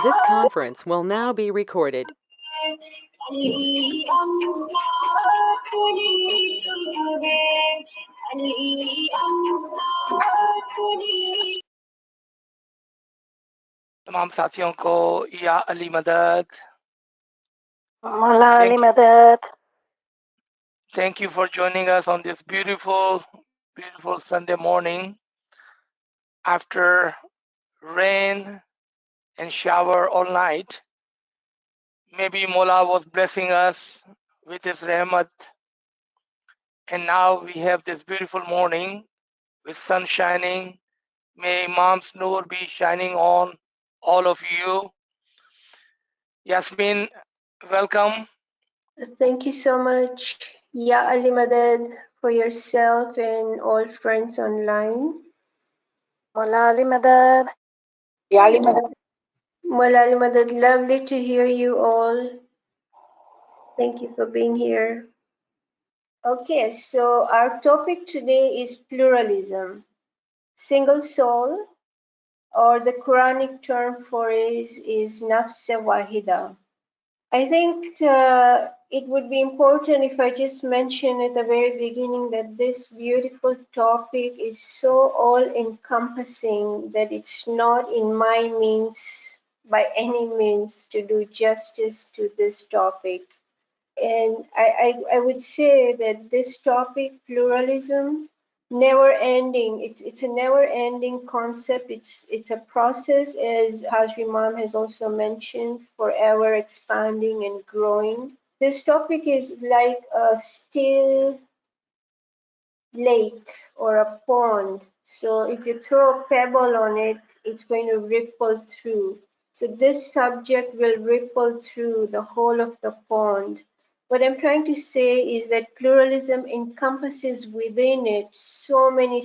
This conference will now be recorded. तमाम साथियों को या अली मदद. Mawla Ali Madad. Thank you for joining us on this beautiful Sunday morning after rain and shower all night. Maybe Mola was blessing us with his rahmat, and now we have this beautiful morning with sun shining. May Imam's Noor be shining on all of you. Yasmin, welcome. Thank you so much, Ya Ali Madad, for yourself and all friends online. Mawla Ali Madad. Ya Ali Madad. Mawla Ali Madad, lovely to hear you all. Thank you for being here. Okay, so our topic today is pluralism. Single soul, or the Quranic term for it is nafs wahida. I think it would be important if I just mention at the very beginning that this beautiful topic is so all-encompassing that it's not in my means, by any means, to do justice to this topic. And I would say that this topic, pluralism, never ending. It's a never ending concept. It's a process, as Hajj Imam has also mentioned, forever expanding and growing. This topic is like a still lake or a pond. So if you throw a pebble on it, it's going to ripple through. So this subject will ripple through the whole of the pond. What I'm trying to say is that pluralism encompasses within it so many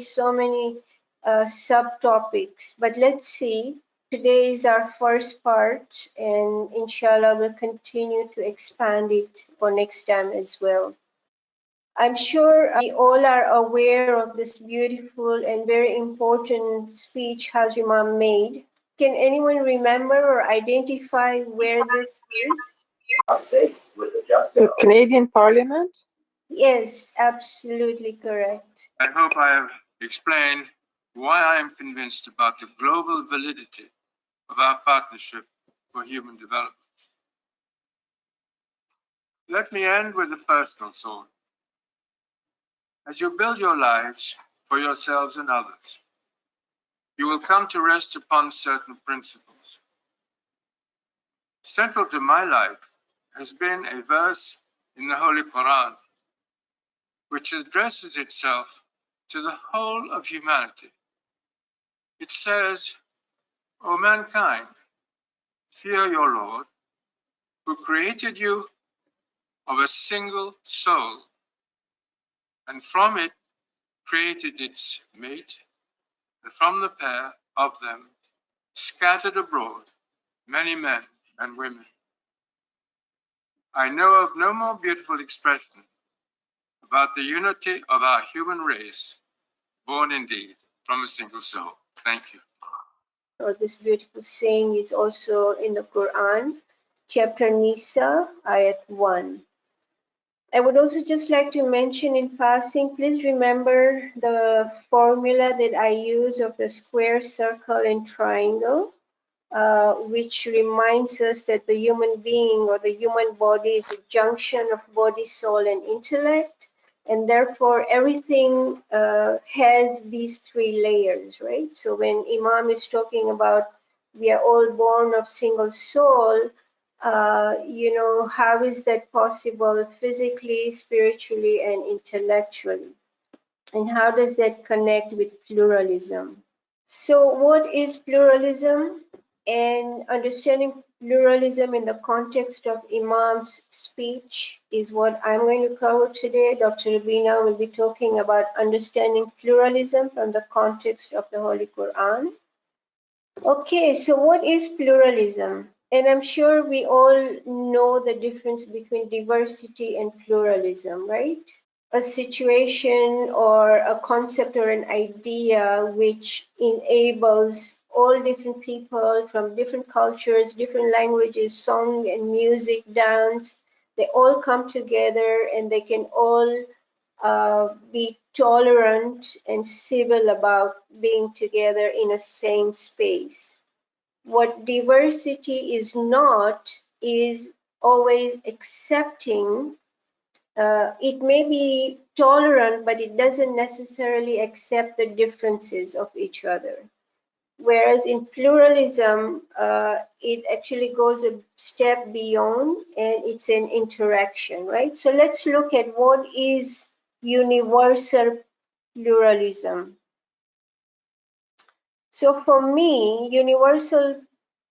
subtopics. But let's see. Today is our first part, and inshallah we'll continue to expand it for next time as well. I'm sure we all are aware of this beautiful and very important speech Hajj Imam made. Can anyone remember or identify where this is? The Canadian Parliament? Yes, absolutely correct. I hope I have explained why I am convinced about the global validity of our partnership for human development. Let me end with a personal thought. As you build your lives for yourselves and others, you will come to rest upon certain principles. Central to my life has been a verse in the Holy Quran, which addresses itself to the whole of humanity. It says, O mankind, fear your Lord, who created you of a single soul, and from it created its mate, and from the pair of them scattered abroad many men and women. I know of no more beautiful expression about the unity of our human race, born indeed from a single soul. Thank you. So this beautiful saying is also in the Quran, chapter Nisa, ayat 1. I would also just like to mention in passing, please remember the formula that I use of the square, circle, and triangle, which reminds us that the human being or the human body is a junction of body, soul, and intellect. And therefore, everything has these three layers, right? So when Imam is talking about we are all born of single soul, how is that possible physically, spiritually, and intellectually? And how does that connect with pluralism? So what is pluralism? And understanding pluralism in the context of Imam's speech is what I'm going to cover today. Dr. Rabina will be talking about understanding pluralism from the context of the Holy Quran. Okay, so what is pluralism? And I'm sure we all know the difference between diversity and pluralism, right? A situation or a concept or an idea which enables all different people from different cultures, different languages, song and music, dance, they all come together and they can all be tolerant and civil about being together in a same space. What diversity is not is always accepting. It may be tolerant, but it doesn't necessarily accept the differences of each other. Whereas in pluralism, it actually goes a step beyond and it's an interaction, right? So let's look at what is universal pluralism. So for me, universal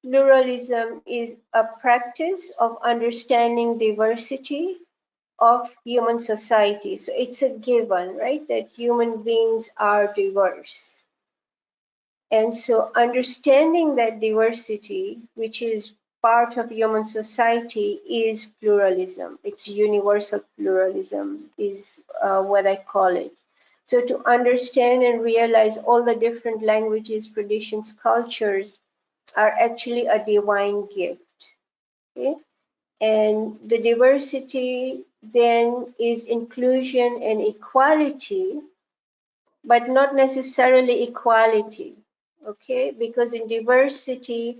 pluralism is a practice of understanding diversity of human society. So it's a given, right, that human beings are diverse. And so understanding that diversity, which is part of human society, is pluralism. It's universal pluralism is what I call it. So to understand and realize all the different languages, traditions, cultures are actually a divine gift. Okay? And the diversity then is inclusion and equality, but not necessarily equality, okay? Because in diversity,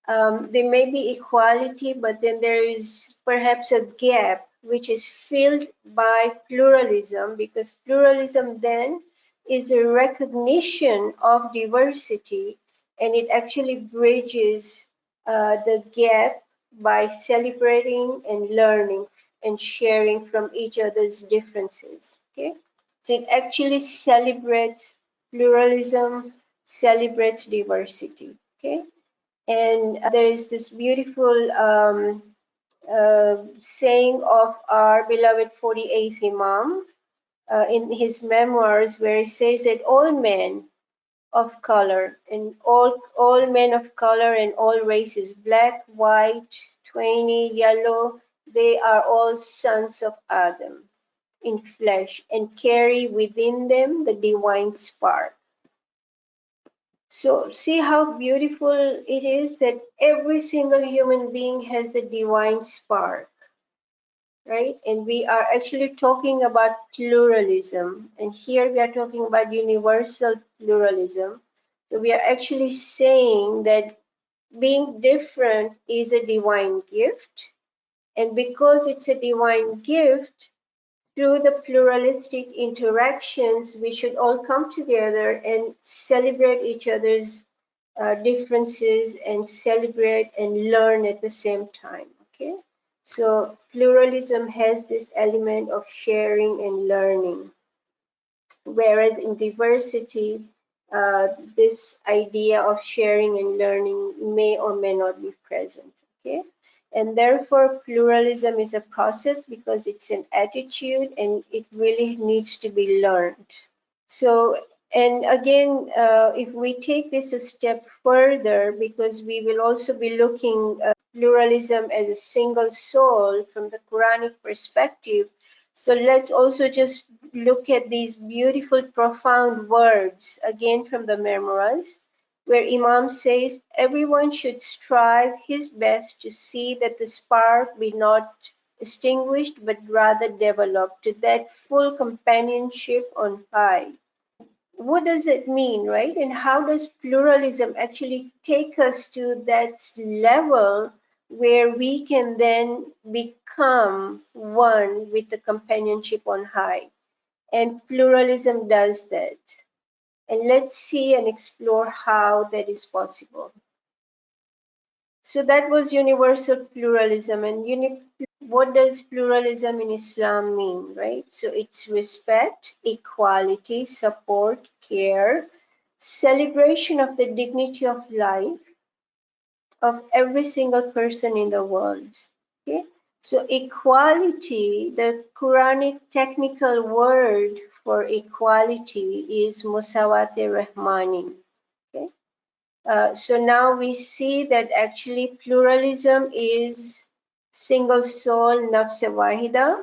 there may be equality, but then there is perhaps a gap which is filled by pluralism, because pluralism then is a recognition of diversity, and it actually bridges the gap by celebrating and learning and sharing from each other's differences, okay? So it actually celebrates pluralism, celebrates diversity, okay? And there is this beautiful saying of our beloved 48th Imam in his memoirs, where he says that all men of color and all men of color and all races, black, white, tawny, yellow, they are all sons of Adam in flesh and carry within them the divine spark. So see how beautiful it is that every single human being has the divine spark, right? And we are actually talking about pluralism. And here we are talking about universal pluralism. So we are actually saying that being different is a divine gift. And because it's a divine gift, through the pluralistic interactions, we should all come together and celebrate each other's differences and celebrate and learn at the same time, okay? So pluralism has this element of sharing and learning, whereas in diversity, this idea of sharing and learning may or may not be present, okay? And therefore, pluralism is a process because it's an attitude and it really needs to be learned. So, and again, if we take this a step further, because we will also be looking at pluralism as a single soul from the Quranic perspective. So let's also just look at these beautiful, profound words, again from the Memoirs, where Imam says, everyone should strive his best to see that the spark be not extinguished, but rather developed to that full companionship on high. What does it mean, right? And how does pluralism actually take us to that level where we can then become one with the companionship on high? And pluralism does that. And let's see and explore how that is possible. So that was universal pluralism. And what does pluralism in Islam mean, right? So it's respect, equality, support, care, celebration of the dignity of life of every single person in the world. Okay? So equality, the Quranic technical word for equality is musawate rahmani. Okay? So now we see that actually pluralism is single soul nafs wahida,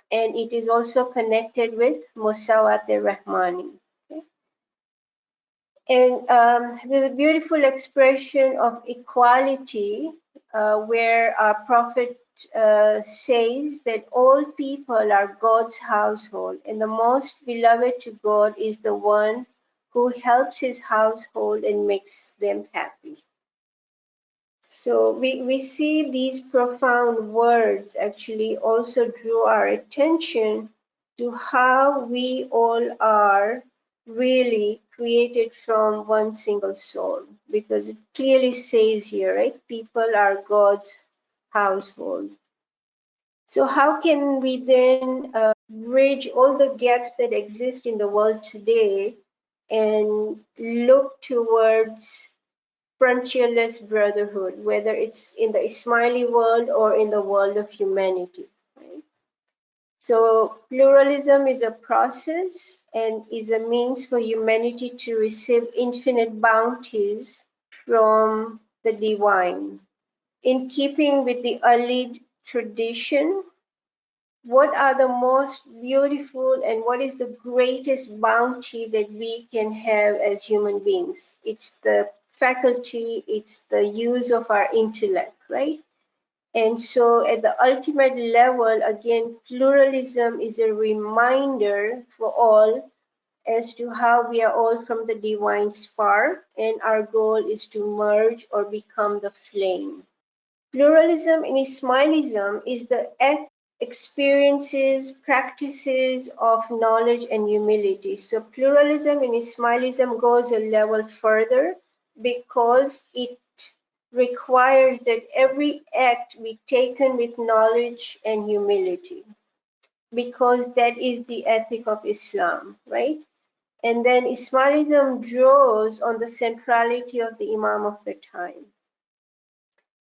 and it is also connected with musawat rahmani. Okay? And there's a beautiful expression of equality where our prophet says that all people are God's household, and the most beloved to God is the one who helps his household and makes them happy. So we see these profound words actually also drew our attention to how we all are really created from one single soul, because it clearly says here, right? People are God's household. So how can we then bridge all the gaps that exist in the world today and look towards frontierless brotherhood, whether it's in the Ismaili world or in the world of humanity, right? So pluralism is a process and is a means for humanity to receive infinite bounties from the divine. In keeping with the Alid tradition, what are the most beautiful and what is the greatest bounty that we can have as human beings? It's the faculty, it's the use of our intellect, right? And so at the ultimate level, again, pluralism is a reminder for all as to how we are all from the divine spark, and our goal is to merge or become the flame. Pluralism in Ismailism is the experiences, practices of knowledge and humility. So pluralism in Ismailism goes a level further because it requires that every act be taken with knowledge and humility, because that is the ethic of Islam, right? And then Ismailism draws on the centrality of the Imam of the time.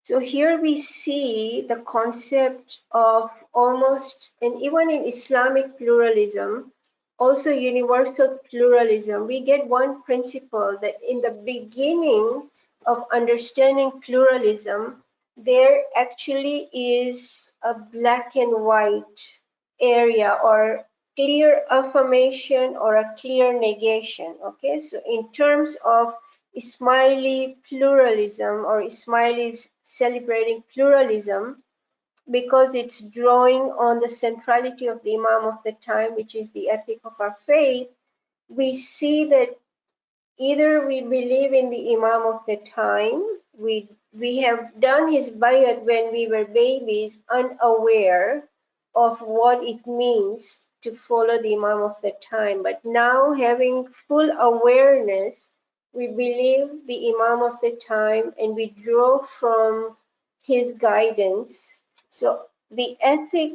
So here we see the concept of almost, and even in Islamic pluralism, also universal pluralism, we get one principle that in the beginning of understanding pluralism, there actually is a black and white area or clear affirmation or a clear negation. Okay, so in terms of Ismaili pluralism, or Ismailis celebrating pluralism, because it's drawing on the centrality of the Imam of the time, which is the ethic of our faith, we see that either we believe in the Imam of the time, we have done his bayat when we were babies, unaware of what it means to follow the Imam of the time. But now, having full awareness, we believe the Imam of the time and we draw from his guidance. So the ethic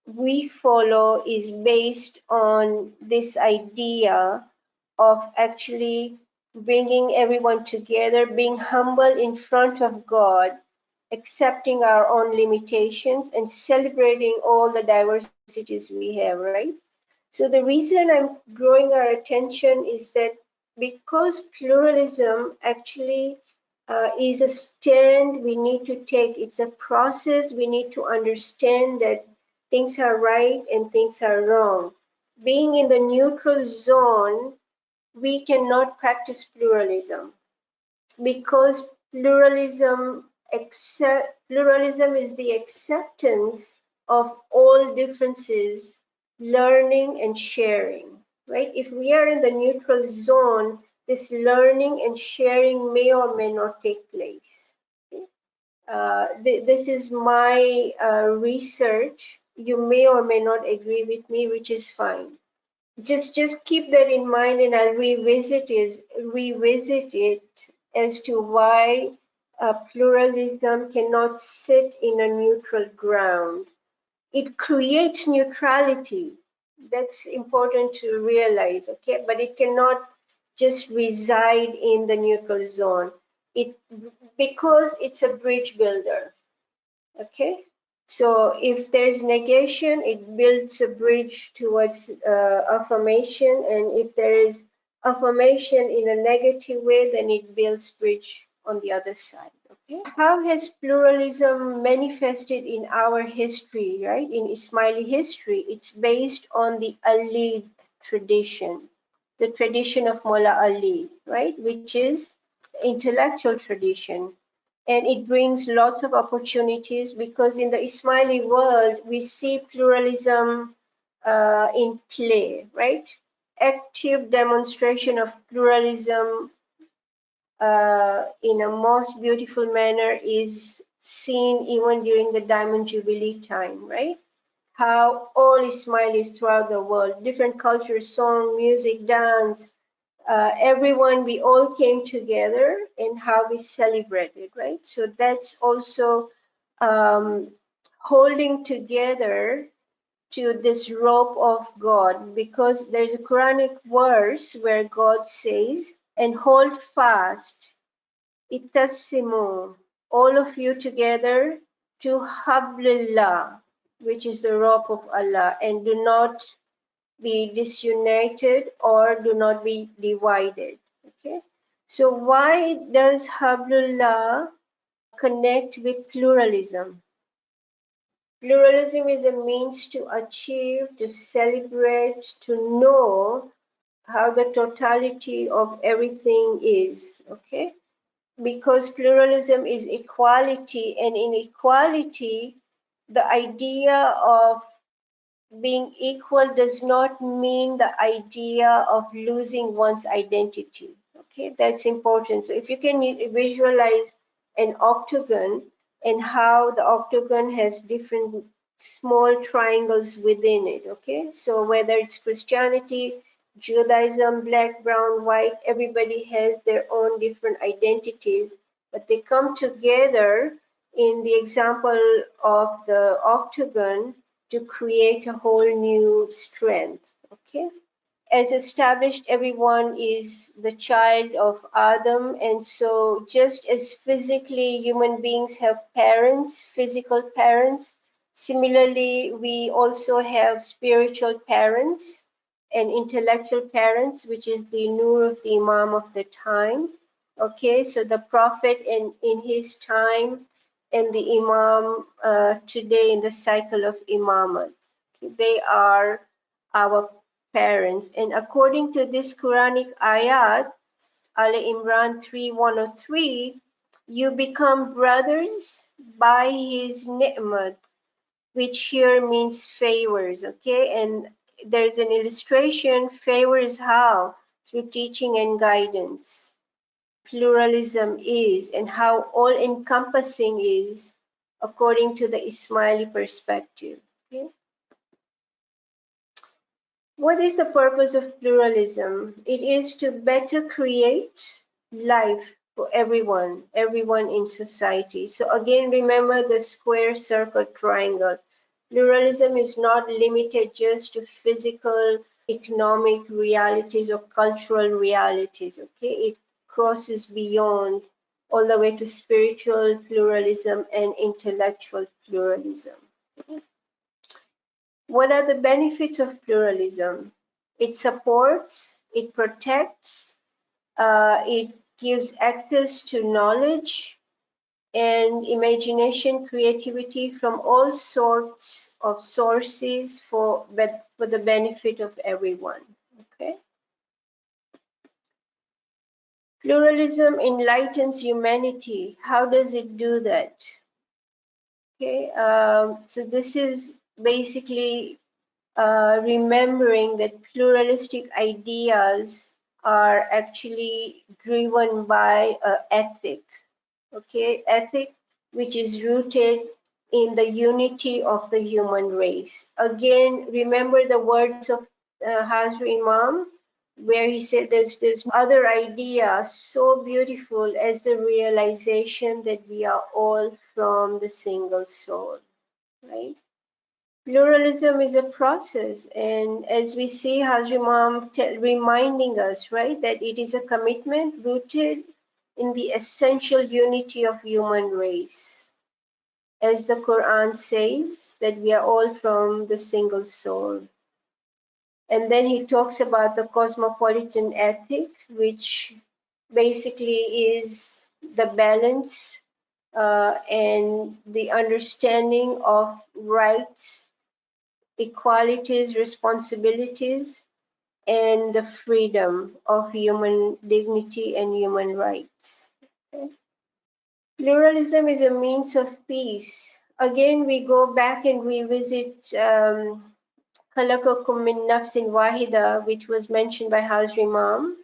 we follow is based on this idea of actually bringing everyone together, being humble in front of God, accepting our own limitations, and celebrating all the diversities we have, right? So the reason I'm drawing our attention is that because pluralism actually is a stand we need to take, it's a process we need to understand that things are right and things are wrong. Being in the neutral zone, we cannot practice pluralism because pluralism is the acceptance of all differences, learning and sharing, right? If we are in the neutral zone, this learning and sharing may or may not take place. This is my research. You may or may not agree with me, which is fine. Just keep that in mind, and I'll revisit it as to why pluralism cannot sit in a neutral ground. It creates neutrality. That's important to realize, okay? But it cannot just reside in the neutral zone. Because it's a bridge builder, okay? So if there's negation, it builds a bridge towards affirmation. And if there is affirmation in a negative way, then it builds bridge on the other side, okay? How has pluralism manifested in our history, right? In Ismaili history, it's based on the Alid tradition. the tradition of Mullah Ali, right, which is intellectual tradition. And it brings lots of opportunities because in the Ismaili world, we see pluralism in play, right? Active demonstration of pluralism in a most beautiful manner is seen even during the Diamond Jubilee time, right? How all Ismailis throughout the world, different cultures, song, music, dance, everyone, we all came together and how we celebrated, right? So that's also holding together to this rope of God, because there's a Quranic verse where God says, and hold fast, ittasimu, all of you together, to hablillah, which is the rope of Allah, and do not be disunited or do not be divided. Okay, so why does hablullah connect with pluralism? Pluralism is a means to achieve, to celebrate, to know how the totality of everything is. Okay, because pluralism is equality, and in equality, the idea of being equal does not mean the idea of losing one's identity. Okay, that's important. So if you can visualize an octagon and how the octagon has different small triangles within it. Okay, so whether it's Christianity, Judaism, black, brown, white, everybody has their own different identities, but they come together in the example of the octagon to create a whole new strength. Okay, as established, everyone is the child of Adam, and so just as physically human beings have parents, physical parents, similarly we also have spiritual parents and intellectual parents, which is the nur of the Imam of the time. Okay, so the Prophet in his time and the Imam today in the cycle of Imamat. Okay, they are our parents. And according to this Quranic ayat, Al Imran 3:103, you become brothers by his ni'mat, which here means favors. Okay, and there's an illustration. Favors how? Through teaching and guidance. Pluralism is, and how all encompassing is according to the Ismaili perspective. Okay. What is the purpose of pluralism? It is to better create life for everyone, everyone in society. So again, remember the square, circle, triangle. Pluralism is not limited just to physical, economic realities or cultural realities, okay? It crosses beyond all the way to spiritual pluralism and intellectual pluralism. What are the benefits of pluralism? It supports, it protects, it gives access to knowledge and imagination, creativity from all sorts of sources for the benefit of everyone. Okay. Pluralism enlightens humanity. How does it do that? Okay, so this is basically remembering that pluralistic ideas are actually driven by ethic, okay, ethic which is rooted in the unity of the human race. Again, remember the words of Hazrat Imam, where he said there's other idea so beautiful as the realization that we are all from the single soul, right? Pluralism is a process, and as we see Hazrat Imam reminding us, right, that it is a commitment rooted in the essential unity of human race. As the Quran says, that we are all from the single soul. And then he talks about the cosmopolitan ethic, which basically is the balance and the understanding of rights, equalities, responsibilities, and the freedom of human dignity and human rights. Okay? Pluralism is a means of peace. Again, we go back and revisit خلقكم من نفس واحدة, which was mentioned by Hazri Imam,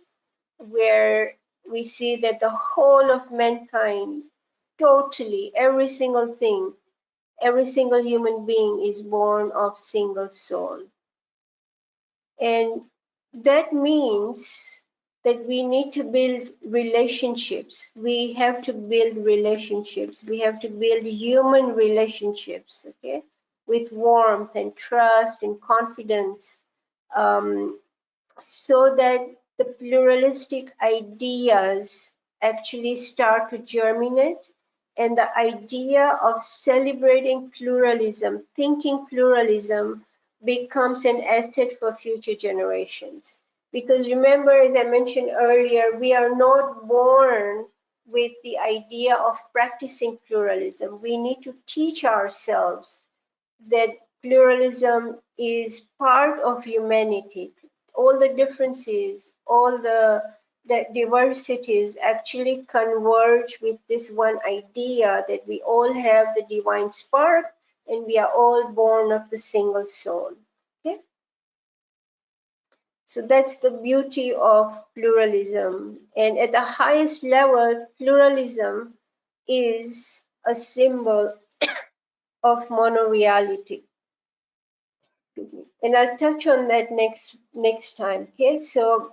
where we see that the whole of mankind, totally, every single thing, every single human being is born of single soul. And that means that we need to build relationships. We have to build relationships. We have to build human relationships, okay, with warmth and trust and confidence, so that the pluralistic ideas actually start to germinate, and the idea of celebrating pluralism, thinking pluralism, becomes an asset for future generations. Because remember, as I mentioned earlier, we are not born with the idea of practicing pluralism. We need to teach ourselves that pluralism is part of humanity. All the differences, all the diversities actually converge with this one idea that we all have the divine spark and we are all born of the single soul. Okay? So that's the beauty of pluralism. And at the highest level, pluralism is a symbol of monoreality. And I'll touch on that next time. Okay, so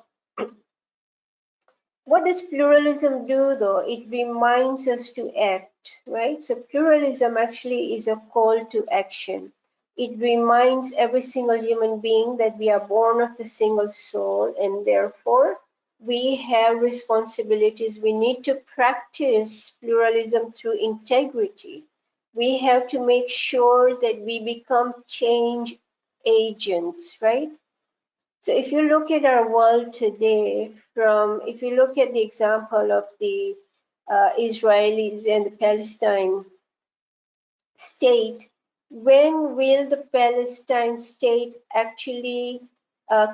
what does pluralism do though? It reminds us to act, right? So pluralism actually is a call to action. It reminds every single human being that we are born of the single soul, and therefore we have responsibilities. We need to practice pluralism through integrity. We have to make sure that we become change agents, right? So if you look at our world today, if you look at the example of the Israelis and the Palestine state, when will the Palestine state actually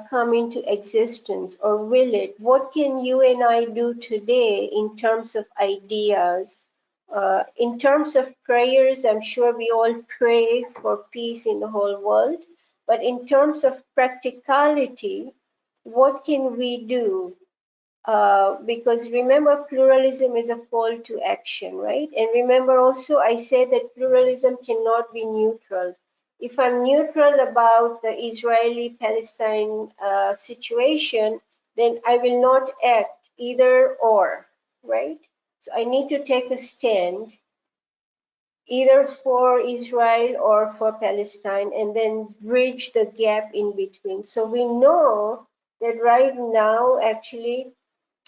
come into existence, or will it? What can you and I do today in terms of ideas? In terms of prayers, I'm sure we all pray for peace in the whole world. But in terms of practicality, what can we do? Because remember, pluralism is a call to action, right? And remember also, I said that pluralism cannot be neutral. If I'm neutral about the Israeli-Palestine situation, then I will not act either or, right? So I need to take a stand either for Israel or for Palestine, and then bridge the gap in between. So we know that right now, actually,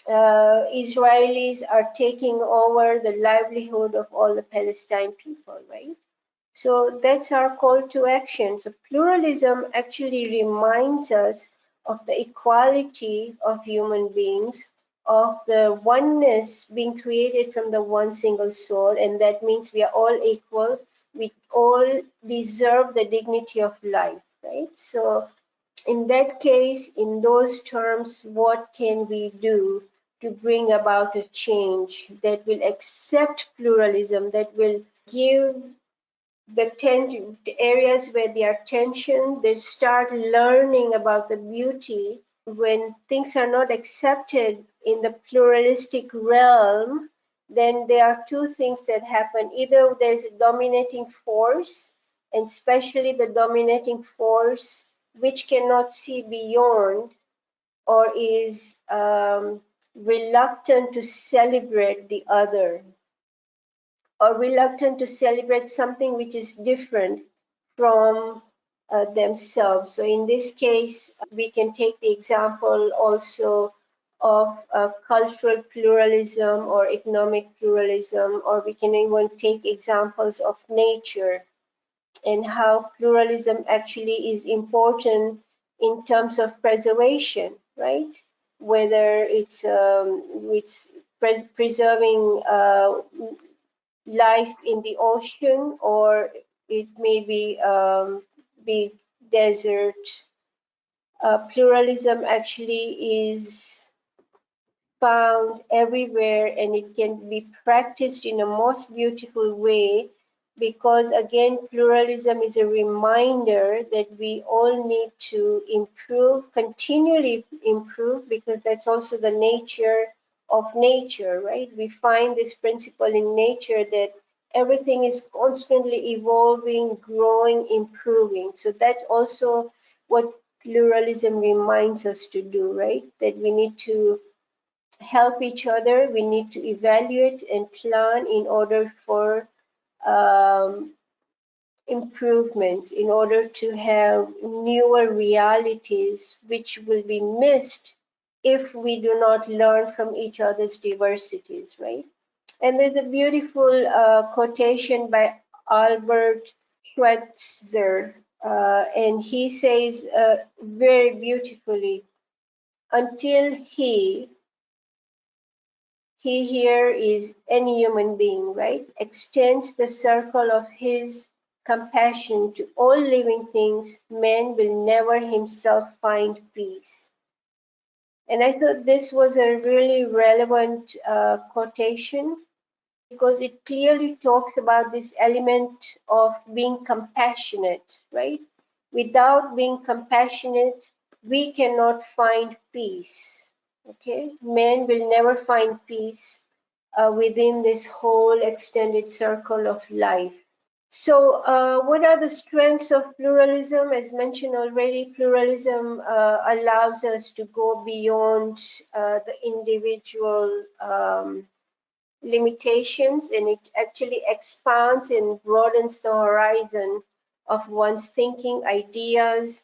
Israelis are taking over the livelihood of all the Palestine people, right? So that's our call to action. So pluralism actually reminds us of the equality of human beings, of the oneness being created from the one single soul, and that means we are all equal. We all deserve the dignity of life, right? So in that case, in those terms, what can we do to bring about a change that will accept pluralism, that will give the areas where there are tension, they start learning about the beauty. When things are not accepted in the pluralistic realm, then there are two things that happen. Either there's a dominating force, and especially the dominating force which cannot see beyond, or is reluctant to celebrate the other, or reluctant to celebrate something which is different from themselves. So in this case, we can take the example also of cultural pluralism or economic pluralism, or we can even take examples of nature and how pluralism actually is important in terms of preservation, right? Whether it's preserving life in the ocean, or it may be desert Pluralism actually is found everywhere, and it can be practiced in a most beautiful way, because again, pluralism is a reminder that we all need to improve, continually improve, because that's also the nature of nature, right? We find this principle in nature that everything is constantly evolving, growing, improving. So that's also what pluralism reminds us to do, right? That we need to help each other. We need to evaluate and plan in order for um, improvements, in order to have newer realities which will be missed if we do not learn from each other's diversities, right? And there's a beautiful quotation by Albert Schweitzer, and he says very beautifully, until he here is any human being, right? Extends the circle of his compassion to all living things, man will never himself find peace. And I thought this was a really relevant quotation, because it clearly talks about this element of being compassionate, right? Without being compassionate, we cannot find peace. Okay? Man will never find peace within this whole extended circle of life. So, what are the strengths of pluralism? As mentioned already, pluralism allows us to go beyond the individual limitations, and it actually expands and broadens the horizon of one's thinking, ideas,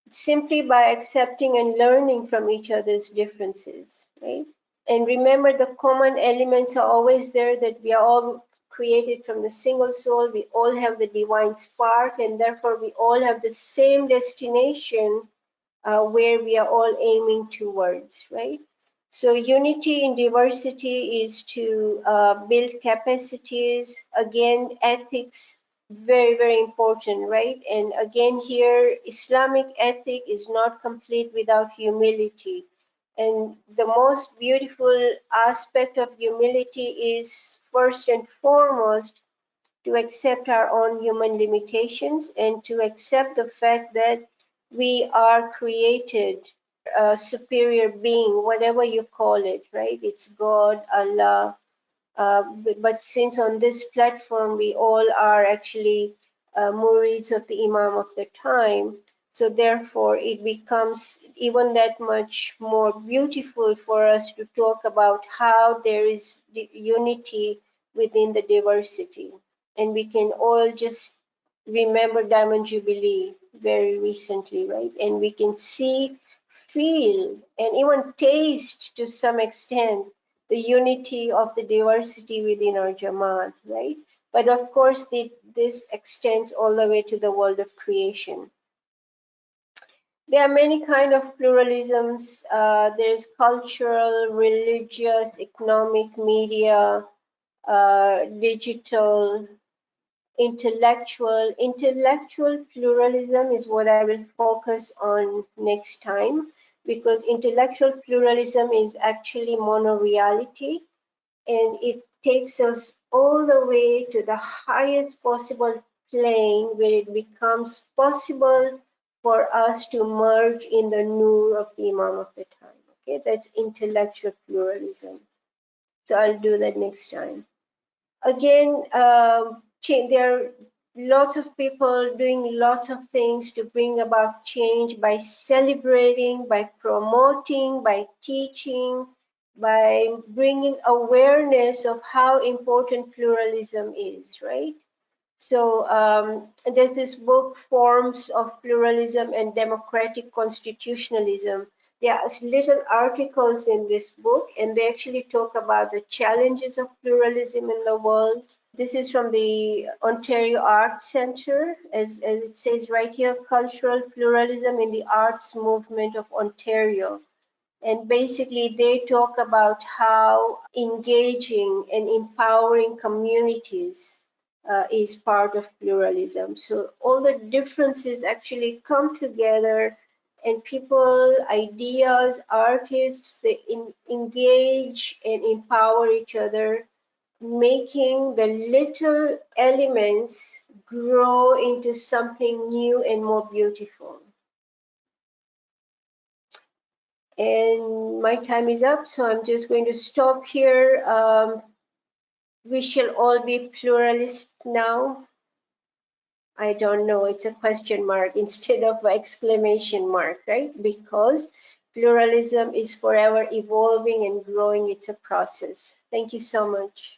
simply by accepting and learning from each other's differences, right? And remember, the common elements are always there, that we are all created from the single soul. We all have the divine spark, and therefore we all have the same destination where we are all aiming towards, right? So unity in diversity is to build capacities. Again, ethics, very, very important, right? And again, here, Islamic ethic is not complete without humility. And the most beautiful aspect of humility is, first and foremost, to accept our own human limitations and to accept the fact that we are created a superior being, whatever you call it, right? It's God, Allah, but since on this platform we all are actually murids of the Imam of the time, so therefore it becomes even that much more beautiful for us to talk about how there is unity within the diversity. And we can all just remember Diamond Jubilee very recently, right? And we can see, feel, and even taste to some extent the unity of the diversity within our Jamaat, right? But of course, this extends all the way to the world of creation. There are many kind of pluralisms. There's cultural, religious, economic, media, digital, intellectual. Intellectual pluralism is what I will focus on next time, because intellectual pluralism is actually monoreality, and it takes us all the way to the highest possible plane where it becomes possible for us to merge in the nur of the Imam of the time. Okay, that's intellectual pluralism. So I'll do that next time. Again, there are lots of people doing lots of things to bring about change by celebrating, by promoting, by teaching, by bringing awareness of how important pluralism is, right? So there's this book, Forms of Pluralism and Democratic Constitutionalism. There are little articles in this book, and they actually talk about the challenges of pluralism in the world. This is from the Ontario Arts Centre, as it says right here, Cultural Pluralism in the Arts Movement of Ontario. And basically, they talk about how engaging and empowering communities is part of pluralism. So all the differences actually come together, and people, ideas, artists, they engage and empower each other, making the little elements grow into something new and more beautiful. And my time is up, so I'm just going to stop here. We shall all be pluralist now. I don't know, it's a question mark instead of an exclamation mark, right? Because pluralism is forever evolving and growing. It's a process. Thank you so much.